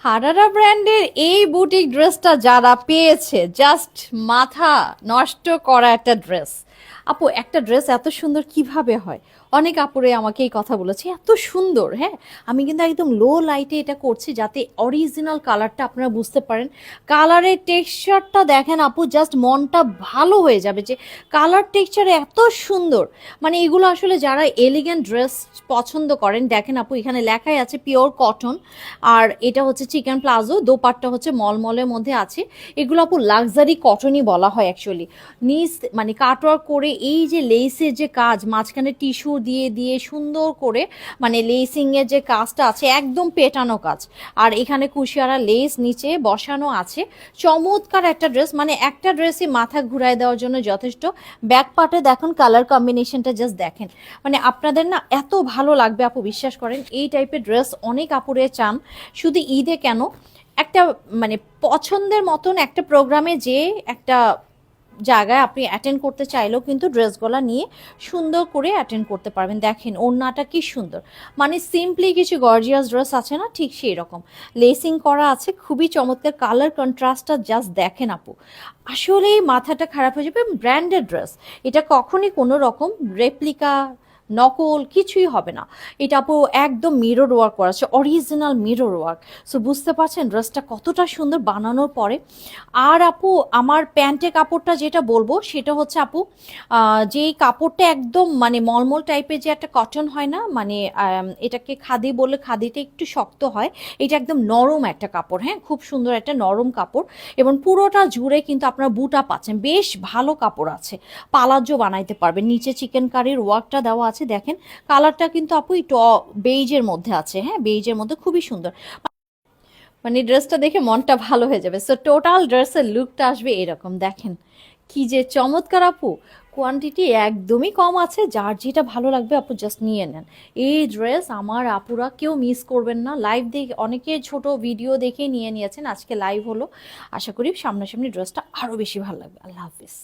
হারারা ব্র্যান্ডের এই বুটিক ড্রেসটা যারা পেয়েছে জাস্ট মাথা নষ্ট করা একটা ড্রেস। আপু একটা ড্রেস এত সুন্দর কিভাবে হয়? অনেক আপুরে আমাকে এই কথা বলেছে, এত সুন্দর। হ্যাঁ, আমি কিন্তু একদম লো লাইটে এটা করছি যাতে অরিজিনাল কালারটা আপনারা বুঝতে পারেন। কালারের টেক্সচারটা দেখেন আপু, জাস্ট মনটা ভালো হয়ে যাবে যে কালার টেক্সচার এত সুন্দর। মানে এগুলো আসলে যারা এলিগেন্ট ড্রেস পছন্দ করেন, দেখেন আপু এখানে লেখাই আছে পিওর কটন। আর এটা হচ্ছে চিকেন প্লাজো, দোপাট্টা হচ্ছে মলমলের মধ্যে আছে। এগুলো আপু লাক্সারি কটনই বলা হয় অ্যাকচুয়ালি। নিচ মানে কাটওয়ার্ক করে এই যে লেসের যে কাজ, মাঝখানে টিস্যু দিয়ে দিয়ে সুন্দর করে মানে লেসিং এর যে কাজটা আছে একদম পেটানো কাজ। আর এখানে কুশিয়ারা লেস নিচে বসানো আছে। চমৎকার একটা ড্রেস, মানে একটা ড্রেসই মাথা ঘুরায় দেওয়ার জন্য যথেষ্ট। ব্যাক পার্টে দেখুন কালার কম্বিনেশনটা জাস্ট দেখেন, মানে আপনাদের না এত ভালো লাগবে আপু, বিশ্বাস করেন। এই টাইপের ড্রেস অনেক আপুরে চান, শুধু ঈদে কেন, একটা মানে পছন্দের মতন একটা প্রোগ্রামে যে একটা জায়গায় আপনি অ্যাটেন্ড করতে চাইলেও কিন্তু ড্রেসগুলো নিয়ে সুন্দর করে অ্যাটেন্ড করতে পারবেন। দেখেন ওড়নাটা কি সুন্দর, মানে সিম্পলি কিছু গর্জিয়াস ড্রেস আছে না, ঠিক সেই রকম লেসিং করা আছে, খুবই চমৎকার। কালার কন্ট্রাস্টটা জাস্ট দেখেন আপু, আসলেই মাথাটা খারাপ হয়ে যাবে। ব্র্যান্ডেড ড্রেস, এটা কখনই কোনো রকম রেপ্লিকা নকল কিছুই হবে না। এটা আপু একদম মিরর ওয়ার্ক করা আছে, অরিজিনাল মিরর ওয়ার্ক। সো বুঝতে পারছেন ড্রেসটা কতটা সুন্দর বানানোর পরে। আর আপু আমার প্যান্টের কাপড়টা যেটা বলবো সেটা হচ্ছে আপু, যেই কাপড়টা একদম মানে মলমল টাইপের যে একটা কটন হয় না, মানে এটাকে খাদি বলে, খাদিটা একটু শক্ত হয়, এটা একদম নরম একটা কাপড়। হ্যাঁ, খুব সুন্দর একটা নরম কাপড়, এবং পুরোটা জুড়ে কিন্তু আপনার বুটা পাচ্ছেন, বেশ ভালো কাপড় আছে। পালাজো বানাইতে পারবেন, নিচে চিকেন কারির ওয়ার্কটা দেওয়া আছে দেখেন। কালারটা কিন্তু আপু একটু বেইজের মধ্যে আছে, হ্যাঁ বেইজের মধ্যে, খুবই সুন্দর। মানে ড্রেসটা দেখে মনটা ভালো হয়ে যাবে। সো টোটাল ড্রেসের লুকটা আসবে এরকম, দেখেন কি যে চমৎকার আপু। কোয়ান্টিটি একদমই কম আছে, যার যেটা ভালো লাগবে আপু জাস্ট নিয়ে নেন। এই ড্রেস আমার আপুরা কেউ মিস করবেন না। লাইভ দেখে অনেকে ছোট ভিডিও দেখে নিয়ে নিয়েছেন, আজকে লাইভ হলো, আশা করি সামনাসামনি ড্রেসটা আরও বেশি ভালো লাগবে। আল্লাহ হাফিজ।